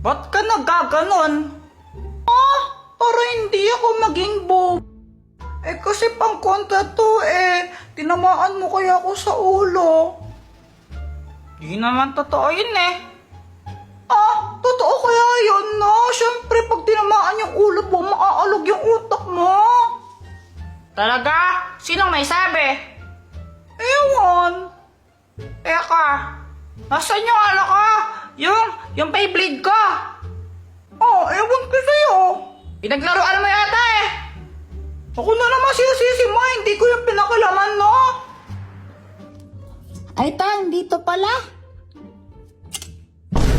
Ba't ka nagaganon? Para hindi ako maging bob. Kasi pang kontra to Tinamaan mo kaya ako sa ulo. Di naman totoo yun Totoo kaya yun Siyempre pag tinamaan yung ulo mo, maaalog yung utak mo. Talaga? Sinong may sabi? Ewan. Teka, nasaan yung yung Beyblade ko? Ewan ko sa'yo. Pinaglaruan mo yata Ako na naman sisisi mo, hindi ko yung pinakalaman, Ay, Tang, dito pala.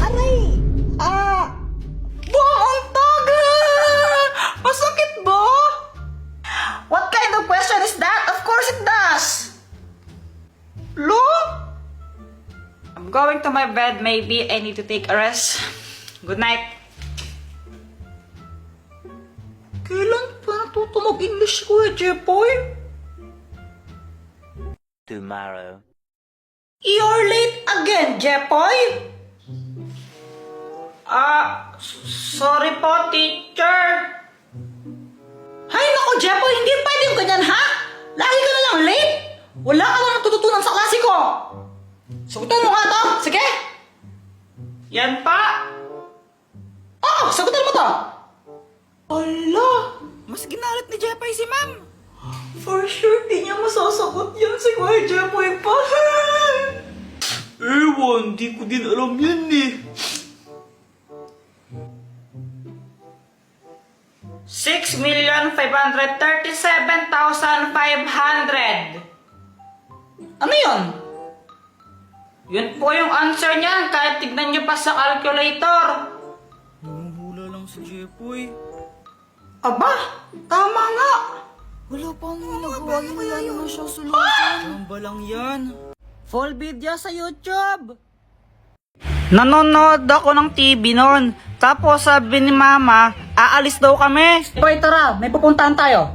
Aray! Ang tagal! Masakit ba? What kind of question is that? Of course it does! Lo? I'm going to my bed. Maybe I need to take a rest. Good night. Kailan pa natuto mag-English ko Jepoy? Tomorrow. You're late again, Jepoy? Sorry po, teacher. Hay nako, Jepoy, hindi pwedeng ganyan, ha? Lagi ka na lang late. Wala ka na natututunan sa klase ko. Sagutan mo nga to, sige. Yan pa. Sagutan mo to. Ala, mas ginalit ni Jepoy si ma'am. For sure, di niya masasagot yan si Kuya Jepoy pa. Ewan, di ko din alam yan 6,537,500. Ano yun? Yun po yung answer niyan, kahit tignan niyo pa sa calculator. Namumula lang si Jepoy. Aba, tama nga. Wala pa nang ginagawa yun, wala naman siyang solusyon. Tamba lang yan. Full video sa YouTube. Nanonood ako ng TV noon. Tapos sabi ni Mama, aalis daw kami. Hoy, tara, may pupuntahan tayo.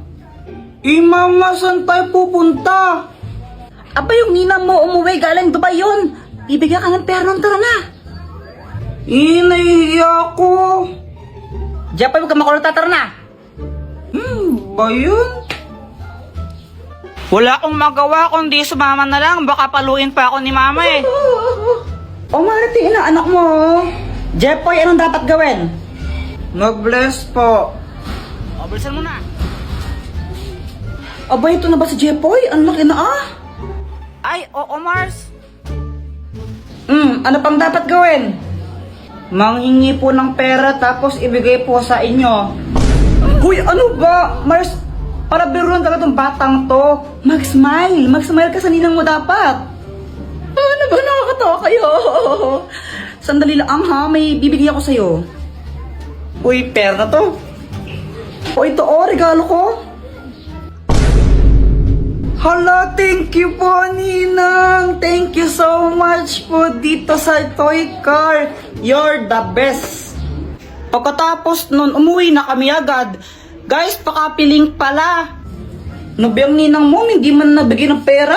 Mama, saan tayo pupunta? Aba, yung ninang mo umuwi galing Dubai yun. Bibigyan ka ng pera ng tara na. Nahihiya ko. Jepoy, huwag ka makulot, tara na. Ba yun? Wala akong magawa kundi sumama na lang. Baka paluin pa ako ni Mama Marity, anak mo. Jepoy, anong dapat gawin? Mag-bless po. Bilisan mo na. Aba, ito na ba si Jepoy? Ang laki na Ay, oo, Mars. Ano pang dapat gawin? Manghingi po ng pera tapos ibigay po sa inyo. Uy, ano ba? Mars, para biruan talaga tong batang to. Mag-smile. Mag-smile ka sa ninang mo dapat. Ano ba? Nakakatawa kayo. Sandali lang ha. May bibigyan ako sa'yo. Uy, pera na to. Ito regalo ko. Hala, thank you po, Ninang. Thank you so much po dito sa toy car. You're the best. Pagkatapos nun, umuwi na kami agad. Guys, pakapiling pala. Nobiyang ninang mo, hindi man nabigyan ng pera.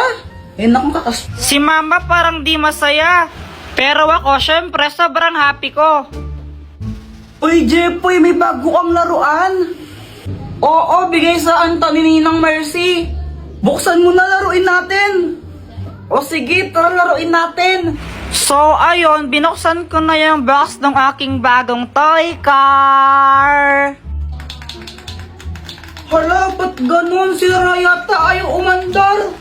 Naku, si Mama parang di masaya. Pero ako, syempre, sobrang happy ko. Uy, Jepoy, may bago kang laruan. Oo, bigay sa Anthony Ninang Mercy. Buksan mo na, laruin natin. O sige, tara laruin natin. So, ayun, binuksan ko na yung box ng aking bagong toy car. Hala, ba't ganun? Sira yata ayaw umandar.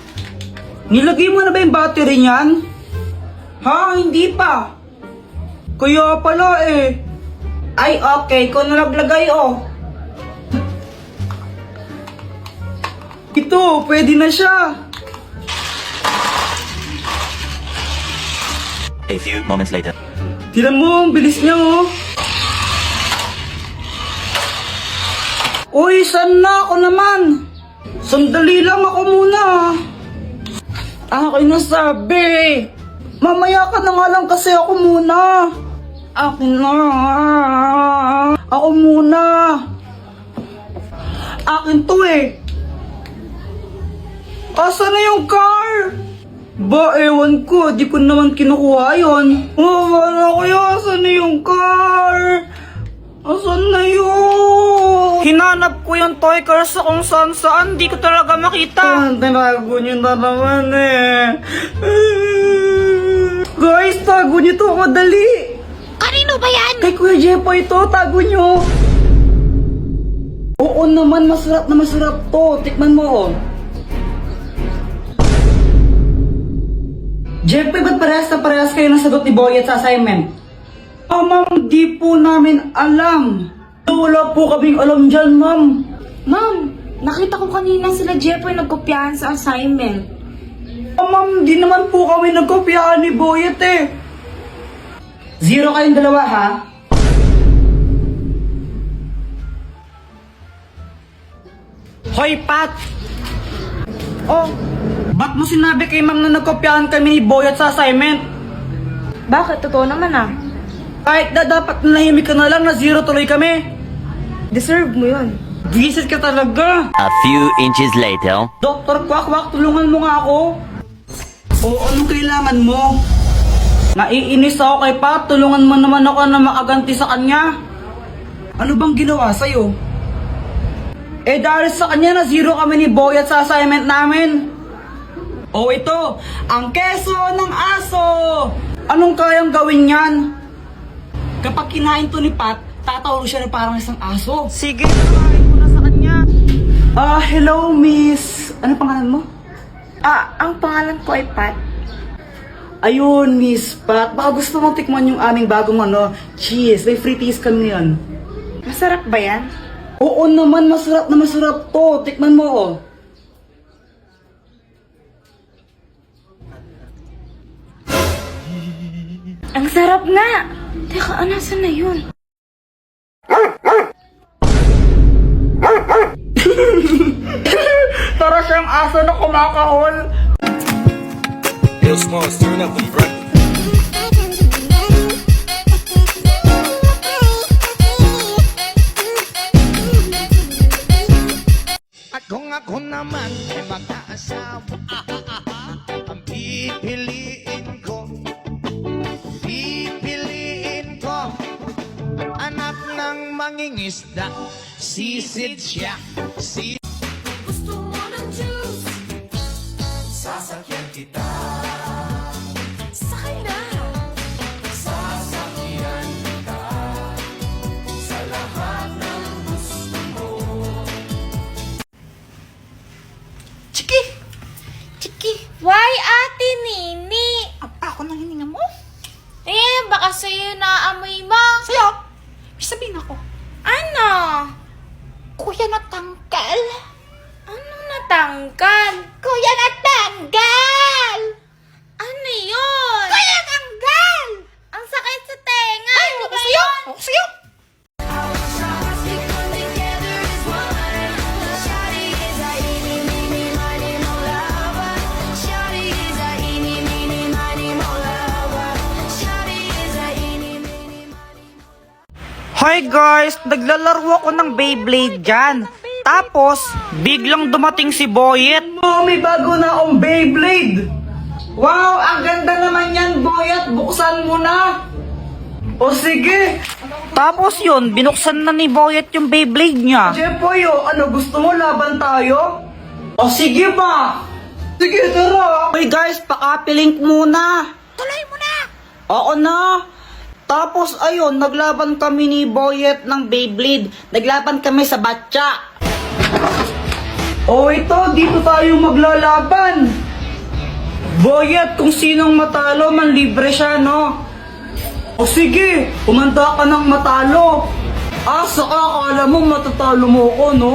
Nilagay mo na ba yung battery niyan? Ha? Hindi pa. Kaya pala Ay, okay. Kung naglagay Ito, pwede na siya. A few moments later. Tignan mo, ang bilis niya Uy, saan na ako naman? Sandali lang ako muna. Akin na sabi. Mamaya ka na nga lang kasi ako muna. Akin na. Ako muna. Akin to Asa na yung car? Ba, ewan ko. Di ko naman kinukuha yun. Wala ko yun. Asa na yung car? Asan na yun? Hinanap ko yung toy car sa kung saan. Di ko talaga makita. Tinago niyo na naman eh. Guys, tago niyo to. Madali. Kanino ba yan? Kay Kuya Jepoy ito. Tago niyo. Oo naman. Masarap na masarap to. Tikman mo oh. Jepoy, ba't parehas na parehas kayo ng sagot ni Boyet sa assignment? Ma'am, di po namin alam. Wala po kaming alam dyan, ma'am. Ma'am, nakita ko kanina sila Jepoy nagkopyahan sa assignment. Ma'am, di naman po kami nagkopyahan ni Boyet eh. 0 kayong dalawa, ha? Hoy, Pat! Oh, ba't mo sinabi kay ma'am na nagkopyahan kami ni Boyet sa assignment? Bakit? Totoo naman ah. Kahit na dapat nahimik ka na lang na 0 tuloy kami. Deserve mo yun. Visit ka talaga. A few inches later. Dr. Kwak-Kwak, tulungan mo nga ako. O anong kailangan mo? Naiinis ako kay Pat, tulungan mo naman ako na makaganti sa kanya. Ano bang ginawa sa'yo? Eh dahil sa kanya na 0 kami ni Boyet sa assignment namin. O ito, ang keso ng aso. Anong kayang gawin yan? Kapag kinain to ni Pat, tatawag siya na parang isang aso. Sige, kinain ko na sa kanya. Hello miss. Ano pangalan mo? Ang pangalan ko ay Pat. Ayun, Miss Pat. Baka gusto mong tikman yung aming bagong cheese. May free taste kami yan. Masarap ba yan? Oo naman, masarap na masarap to. Tikman mo, oh. Ang sarap nga! Teka, nasan na yun? Tara siyang aso na kumakahol. Real small, stirring up them breakfast. At kung ako naman ay mag-aasawa, ang pipiliin ko, anak ng mangingisda, sisid siya, Gusto mo ng juice? sasakyan kita. Sakay na! Sasakyan kita sa lahat ng gusto mo. Chiki! Chiki! Why, Ate Nini? Ako nang hininga mo? Baka sa'yo naamoy mo. Sa'yo? May sabihin ako. Ano? Kuya natanggal. Ano natanggal? Kuya natanggal! Ano yun? Kuya natanggal! Ang sakit sa tenga! Ay, Ako sa'yo! Ako sa'yo! Hi guys! Naglalaro ako ng Beyblade dyan. Tapos, biglang dumating si Boyet. Oh, may bago na akong Beyblade. Wow, ang ganda naman yan, Boyet. Buksan mo na. O sige. Tapos yun, binuksan na ni Boyet yung Beyblade niya. Jepoy, ano gusto mo? Laban tayo? O sige ba? Sige, tara. Hey guys, pakapilink muna. Tuloy mo na! Oo na. Tapos ayun, naglaban kami ni Boyet ng Beyblade. Naglaban kami sa batya. Oh, ito, dito tayo maglalaban. Boyet, kung sinong matalo, manlibre siya, no? O sige, kumanda ka ng matalo. Saka akala mo matatalo mo ko, no?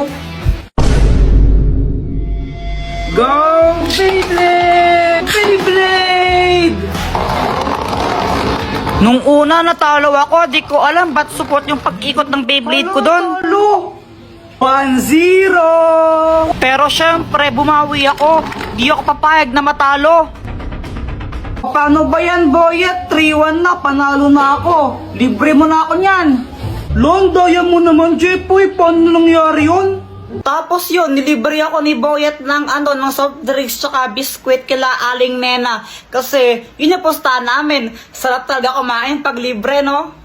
Go, Beyblade! Beyblade! Nung una natalo ako, di ko alam ba't support yung pag-ikot ng Beyblade ko doon. 1-0! Pero syempre, bumawi ako. Di ako papayag na matalo. Paano ba yan, Boyet? 3-1 na, panalo na ako. Libre mo na ako niyan. Daya mo naman, Jepoy. Paano nangyari yun? Tapos yun, nilibre ako ni Boyet ng ng soft drinks tsaka biskwit kila Aling Nena. Kasi yun yung posta namin. Sarap talaga kumain pag libre, no?